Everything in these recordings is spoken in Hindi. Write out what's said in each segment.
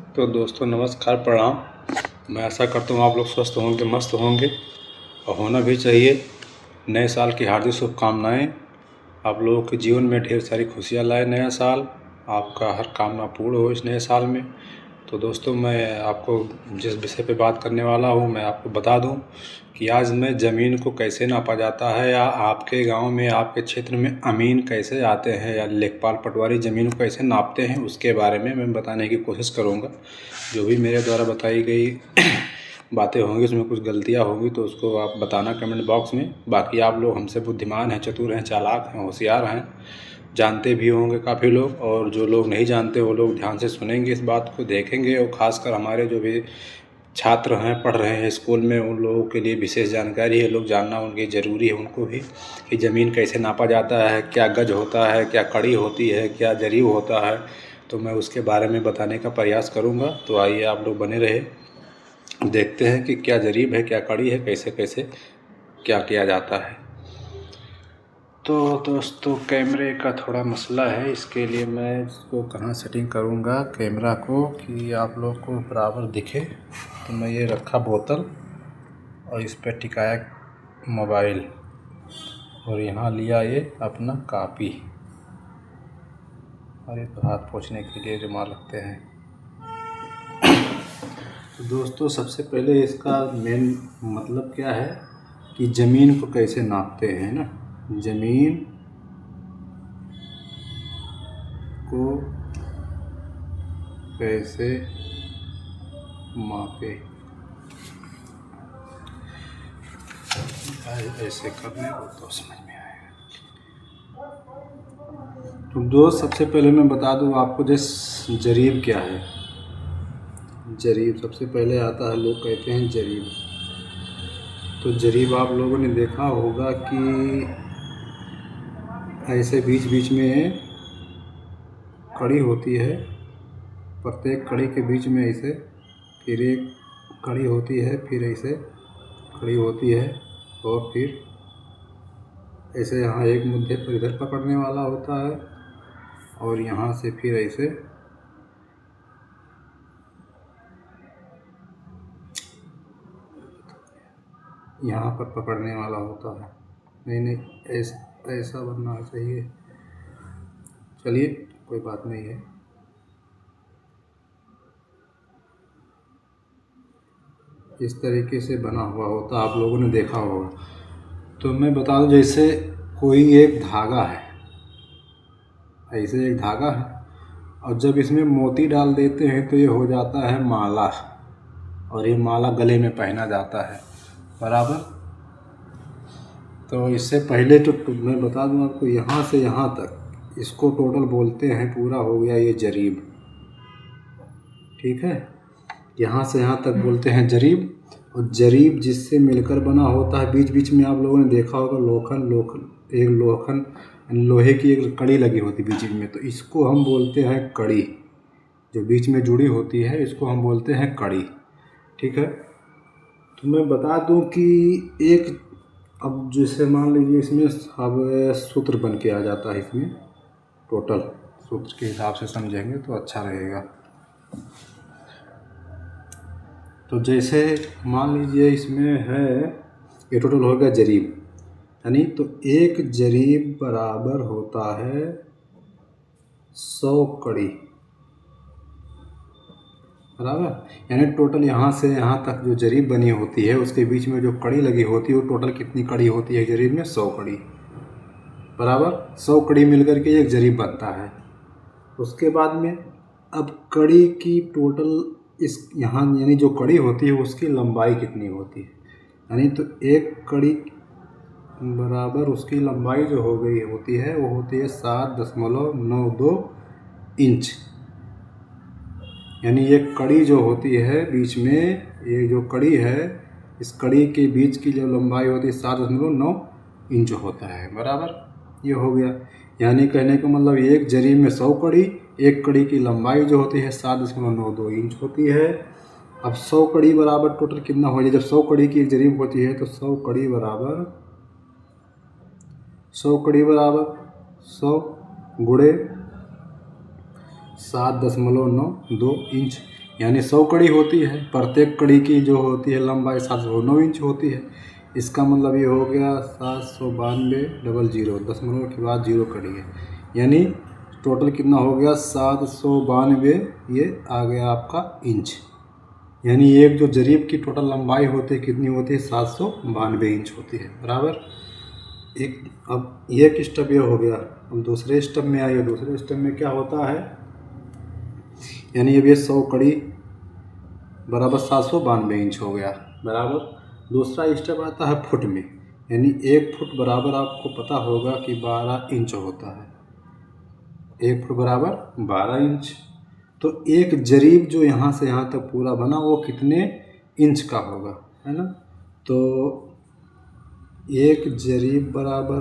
तो दोस्तों नमस्कार, प्रणाम। मैं आशा करता हूँ आप लोग स्वस्थ होंगे, मस्त होंगे और होना भी चाहिए। नए साल की हार्दिक शुभकामनाएँ। आप लोगों के जीवन में ढेर सारी खुशियाँ लाए नया साल। आपका हर कामना पूर्ण हो इस नए साल में। तो दोस्तों मैं आपको जिस विषय पे बात करने वाला हूँ मैं आपको बता दूँ कि आज मैं ज़मीन को कैसे नापा जाता है, या आपके गांव में आपके क्षेत्र में अमीन कैसे आते हैं, या लेखपाल पटवारी ज़मीन को कैसे नापते हैं, उसके बारे में मैं बताने की कोशिश करूँगा। जो भी मेरे द्वारा बताई गई बातें होंगी उसमें कुछ गलतियाँ होंगी तो उसको आप बताना कमेंट बॉक्स में। बाकी आप लोग हमसे बुद्धिमान हैं, चतुर हैं, चालाक हैं, होशियार हैं, जानते भी होंगे काफ़ी लोग, और जो लोग नहीं जानते वो लोग ध्यान से सुनेंगे, इस बात को देखेंगे। और ख़ासकर हमारे जो भी छात्र हैं, पढ़ रहे हैं स्कूल में, उन लोगों के लिए विशेष जानकारी है, लोग जानना उनकी ज़रूरी है उनको भी, कि ज़मीन कैसे नापा जाता है, क्या गज होता है, क्या कड़ी होती है, क्या जरीब होता है। तो मैं उसके बारे में बताने का प्रयास करूँगा। तो आइए आप लोग बने रहे, देखते हैं कि क्या जरीब है, क्या कड़ी है, कैसे कैसे क्या किया जाता है। तो दोस्तों कैमरे का थोड़ा मसला है, इसके लिए मैं इसको कहाँ सेटिंग करूँगा कैमरा को कि आप लोग को बराबर दिखे। तो मैं ये रखा बोतल और इस पर टिकाया मोबाइल, और यहाँ लिया ये अपना कापी, और ये तो हाथ पोंछने के लिए रुमाल रखते हैं। तो दोस्तों सबसे पहले इसका मेन मतलब क्या है कि ज़मीन को कैसे नापते हैं ना। ज़मीन को कैसे मापे, ऐसे करने को तो समझ में आएगा। तो दोस्त सबसे पहले मैं बता दूं आपको जरीब क्या है। जरीब सबसे पहले आता है, लोग कहते हैं जरीब। तो जरीब आप लोगों ने देखा होगा कि ऐसे बीच बीच में कड़ी होती है, प्रत्येक कड़ी के बीच में ऐसे फिर एक कड़ी होती है, फिर ऐसे कड़ी होती है, और फिर ऐसे यहाँ एक मुद्दे पर इधर पकड़ने वाला होता है, और यहाँ से फिर ऐसे यहाँ पर पकड़ने वाला होता है। नहीं ऐसा बनना चाहिए। चलिए कोई बात नहीं है। इस तरीके से बना हुआ होता, आप लोगों ने देखा होगा। तो मैं बता दूं, जैसे कोई एक धागा है, ऐसे एक धागा है, और जब इसमें मोती डाल देते हैं तो ये हो जाता है माला, और ये माला गले में पहना जाता है, बराबर। तो इससे पहले तो मैं बता दूं आपको, यहाँ से यहाँ तक इसको टोटल बोलते हैं, पूरा हो गया ये जरीब, ठीक है। यहाँ से यहाँ तक बोलते हैं जरीब। और जरीब जिससे मिलकर बना होता है, बीच बीच में आप लोगों ने देखा होगा लोहे की एक कड़ी लगी होती बीच में, तो इसको हम बोलते हैं कड़ी। जो बीच में जुड़ी होती है इसको हम बोलते हैं कड़ी, ठीक है। तो मैं बता दूं कि एक, अब जैसे मान लीजिए इसमें अब सूत्र बन के आ जाता है, इसमें टोटल सूत्र के हिसाब से समझेंगे तो अच्छा रहेगा। तो जैसे मान लीजिए इसमें है, ये टोटल हो गया जरीब, यानी तो एक जरीब बराबर होता है 100 कड़ी, बराबर। यानी टोटल यहाँ से यहाँ तक जो जरीब बनी होती है उसके बीच में जो कड़ी लगी होती है वो टोटल कितनी कड़ी होती है जरीब में? 100 कड़ी, बराबर। 100 कड़ी मिलकर के एक जरीब बनता है। उसके बाद में अब कड़ी की टोटल इस यहाँ यानी जो कड़ी होती है उसकी लंबाई कितनी होती है, यानी तो एक कड़ी बराबर उसकी लंबाई जो हो गई होती है वो होती है 7.92 इंच। यानी ये कड़ी जो होती है बीच में, ये जो कड़ी है, इस कड़ी के बीच की जो लंबाई होती है 7.9 इंच होता है, बराबर। ये हो गया, यानी कहने का मतलब एक जरीब में 100 कड़ी, एक कड़ी की लंबाई जो होती है 7.92 इंच होती है। अब 100 कड़ी बराबर टोटल कितना हो जाए, जब 100 कड़ी की एक जरीब होती है तो 100 कड़ी बराबर 100 गुणे 7.92 इंच, यानी 100 कड़ी होती है, प्रत्येक कड़ी की जो होती है लंबाई 709 इंच होती है। इसका मतलब ये हो गया 792 दशमलव के बाद 0 कड़ी है, यानी टोटल कितना हो गया 792, ये आ गया आपका इंच। यानी एक जो जरीब की टोटल लंबाई होती है कितनी होती है 792 इंच होती है, बराबर। अब एक स्टेप ये हो गया। अब दूसरे स्टेप में आइए। दूसरे स्टेप में क्या होता है, यानी अब ये 100 कड़ी बराबर 792 इंच हो गया, बराबर। दूसरा स्टेप आता है फुट में, यानी 1 फुट बराबर आपको पता होगा कि 12 इंच होता है। 1 फुट बराबर 12 इंच। तो एक जरीब जो यहाँ से यहाँ तक पूरा बना वो कितने इंच का होगा, है ना। तो एक जरीब बराबर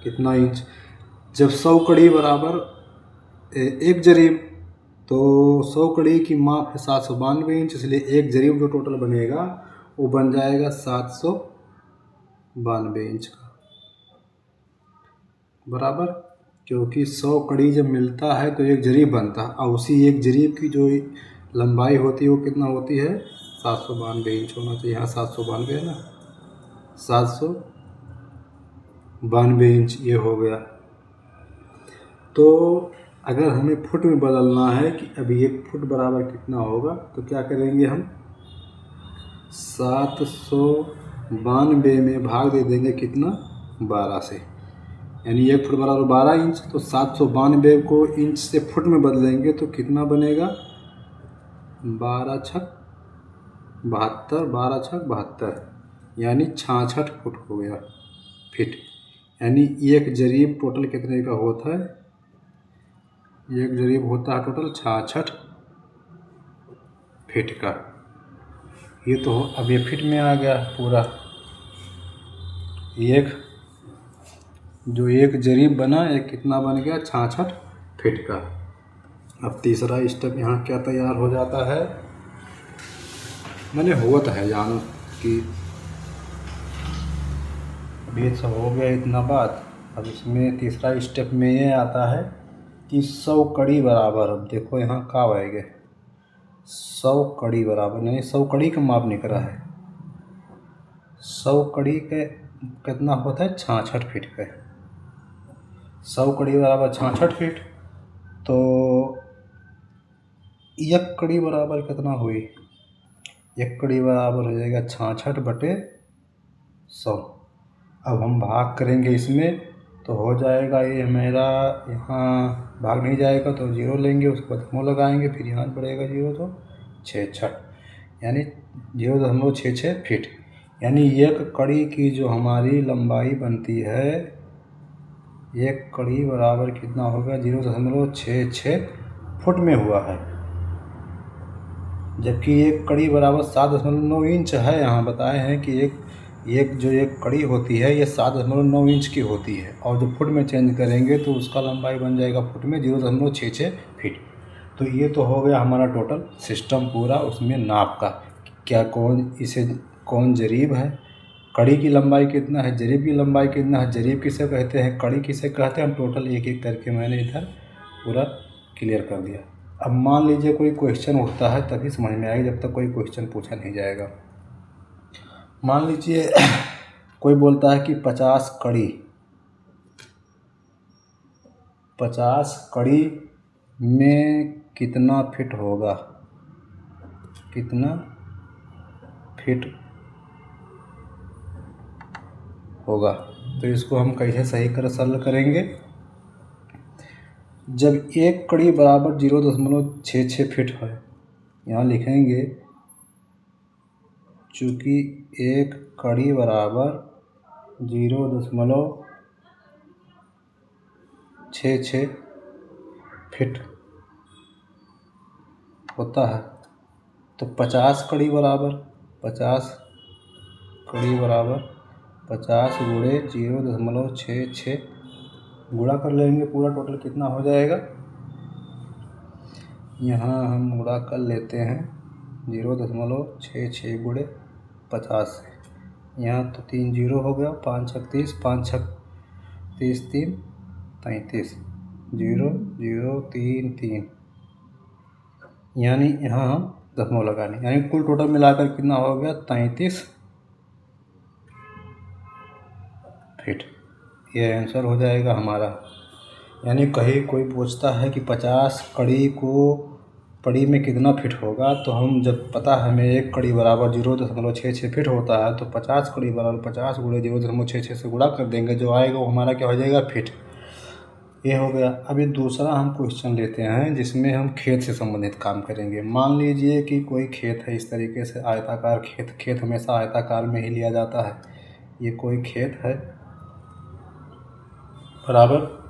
कितना इंच, जब 100 कड़ी बराबर एक जरीब, तो 100 कड़ी की माप है 792 इंच, इसलिए एक जरीब जो टोटल बनेगा वो बन जाएगा 792 इंच का, बराबर। क्योंकि 100 कड़ी जब मिलता है तो एक जरीब बनता है, और उसी एक जरीब की जो लंबाई होती है वो कितना होती है 792 इंच होना चाहिए। यहाँ 792 है ना, 792 इंच ये हो गया। तो अगर हमें फुट में बदलना है कि अभी 1 फुट बराबर कितना होगा, तो क्या करेंगे हम 792 में भाग दे देंगे कितना 12 से, यानी 1 फुट बराबर 12 इंच। तो 792 को इंच से फुट में बदलेंगे तो कितना बनेगा 12 छक 72, 12 छक 72, यानी 66 फुट हो गया फिट। यानी एक जरीब टोटल कितने का होता है, एक जरीब होता है टोटल 66 फीट का। ये तो अब ये फिट में आ गया पूरा। जो एक जरीब बना एक कितना बन गया 66 फीट का। अब तीसरा स्टेप यहाँ क्या तैयार हो जाता है, मैंने होता है जानो कि अब ये सब हो गया इतना बात। अब इसमें तीसरा स्टेप में ये आता है कि 100 कड़ी बराबर, अब देखो यहाँ कब आएंगे 100 कड़ी बराबर, नहीं 100 कड़ी का माप नहीं करा है, 100 कड़ी के कितना होता है 66 फीट का। 100 कड़ी बराबर 66 फीट, तो एक कड़ी बराबर कितना हुई, एक कड़ी बराबर हो जाएगा 66 बटे 100। अब हम भाग करेंगे इसमें तो हो जाएगा ये मेरा, यहाँ भाग नहीं जाएगा तो 0 लेंगे, उसके बाद मोड़ लगाएंगे, फिर यहाँ बढ़ेगा 0 तो 66, यानी 0.66 फीट। यानी एक कड़ी की जो हमारी लंबाई बनती है, एक कड़ी बराबर कितना होगा 0.66 फुट में हुआ है, जबकि एक कड़ी बराबर 7.9 इंच है। यहाँ बताए हैं कि एक जो एक कड़ी होती है ये 7.9 इंच की होती है, और जो फुट में चेंज करेंगे तो उसका लंबाई बन जाएगा फुट में 0.66 फीट। तो ये तो हो गया हमारा टोटल सिस्टम पूरा, उसमें नाप का क्या कौन जरीब है, कड़ी की लंबाई कितना है, जरीब की लंबाई कितना है, जरीब किसे कहते हैं, कड़ी किसे कहते हैं, हम टोटल एक एक करके मैंने इधर पूरा क्लियर कर दिया। अब मान लीजिए कोई क्वेश्चन उठता है तभी समझ में आएगा, जब तक कोई क्वेश्चन पूछा नहीं जाएगा। मान लीजिए कोई बोलता है कि 50 कड़ी में कितना फिट होगा, कितना फिट होगा। तो इसको हम कैसे सही कर सॉल्व करेंगे, जब एक कड़ी बराबर 0.66 फीट है, यहाँ लिखेंगे चूँकि एक कड़ी बराबर 0.66 फीट होता है, तो 50 कड़ी बराबर 50 गुणे 0.66 गुणा कर लेंगे, पूरा टोटल कितना हो जाएगा, यहाँ हम गुणा कर लेते हैं 0.66 गुणे 50 से, यहाँ तो 3 0 हो गया, 5 छक 30, 5 छक 30, 3 35, 0 0 3 3, यानी यहाँ हम दशमलव लगाने, यानी कुल टोटल मिलाकर कितना हो गया 33 फीट। ये आंसर हो जाएगा हमारा। यानी कहीं कोई पूछता है कि 50 कड़ी को कड़ी में कितना फिट होगा, तो हम जब पता है हमें एक कड़ी बराबर 0.66 फिट होता है, तो 50 कड़ी बराबर 50 गुणे 0.66 से गुणा कर देंगे, जो आएगा वो हमारा क्या हो जाएगा फिट। ये हो गया। अभी दूसरा हम क्वेश्चन लेते हैं जिसमें हम खेत से संबंधित काम करेंगे। मान लीजिए कि कोई खेत है, इस तरीके से आयताकार खेत हमेशा आयताकार में ही लिया जाता है। ये कोई खेत है बराबर,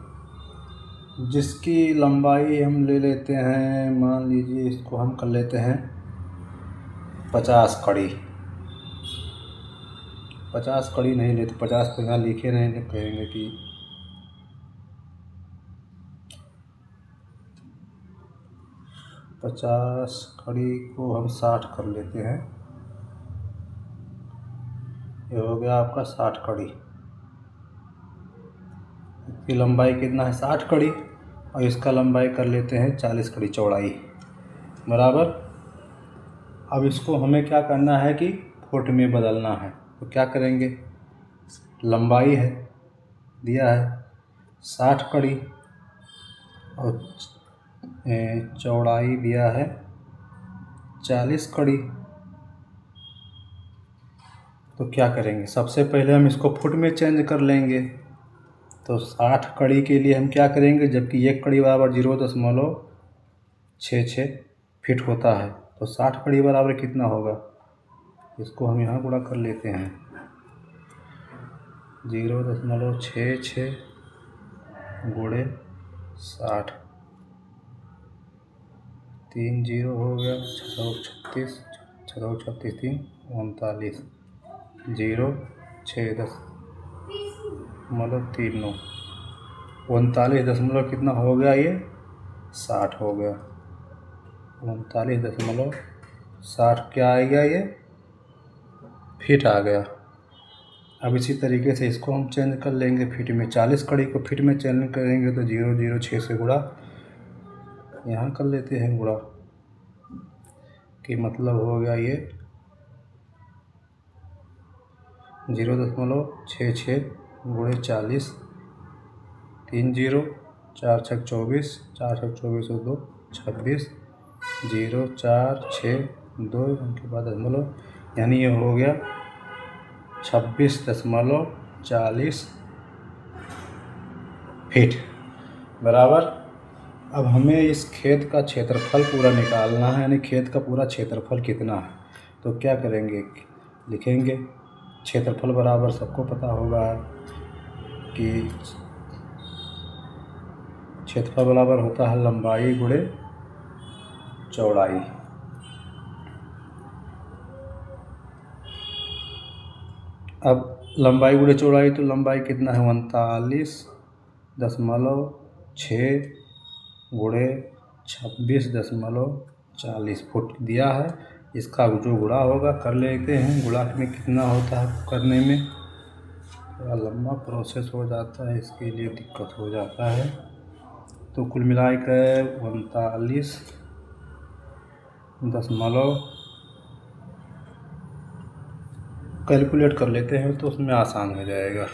जिसकी लंबाई हम ले लेते हैं, मान लीजिए इसको हम कर लेते हैं 50 कड़ी। 50 कड़ी नहीं लेते, 50 तो यहाँ लिखे नहीं, कहेंगे कि 50 कड़ी को हम 60 कर लेते हैं। ये हो गया आपका 60 कड़ी। इसकी लंबाई कितना है 60 कड़ी, और इसका लंबाई कर लेते हैं 40 कड़ी चौड़ाई बराबर। अब इसको हमें क्या करना है कि फुट में बदलना है, तो क्या करेंगे, लंबाई है दिया है 60 कड़ी और चौड़ाई दिया है 40 कड़ी। तो क्या करेंगे, सबसे पहले हम इसको फुट में चेंज कर लेंगे। तो 60 कड़ी के लिए हम क्या करेंगे, जबकि एक कड़ी बराबर 0.66 फिट होता है, तो 60 कड़ी बराबर कितना होगा, इसको हम यहाँ गुणा कर लेते हैं। 0.66 गुणे 60, 3 0 हो गया, 36 36 3 39, 0 6 0.39, 39 दशमलव कितना हो गया, ये 60 हो गया। 39.60 क्या आ गया, ये फिट आ गया। अब इसी तरीके से इसको हम चेंज कर लेंगे फिट में। 40 कड़ी को फिट में चेंज करेंगे तो 0.06 से गुणा यहाँ कर लेते हैं, गुणा कि मतलब हो गया ये 0.66 गुणे 40, 3 0 4 6 24, 4 6 24 और 2 26, 0 4 6 2 उनके बाद दशमलव, यानी ये हो गया 26.40 फीट बराबर। अब हमें इस खेत का क्षेत्रफल पूरा निकालना है, यानी खेत का पूरा क्षेत्रफल कितना है। तो क्या करेंगे, लिखेंगे क्षेत्रफल बराबर, सबको पता होगा कि क्षेत्रफल बराबर होता है लंबाई गुणे चौड़ाई। अब लंबाई गुणे चौड़ाई, तो लंबाई कितना है 39.6 गुणे 26.40 फुट दिया है। इसका जो गुणा होगा कर लेते हैं, गुणा में कितना होता है करने में थोड़ा लंबा प्रोसेस हो जाता है, इसके लिए दिक्कत हो जाता है। तो कुल मिलाकर 39 दशमलव कैलकुलेट कर लेते हैं, तो उसमें आसान हो जाएगा।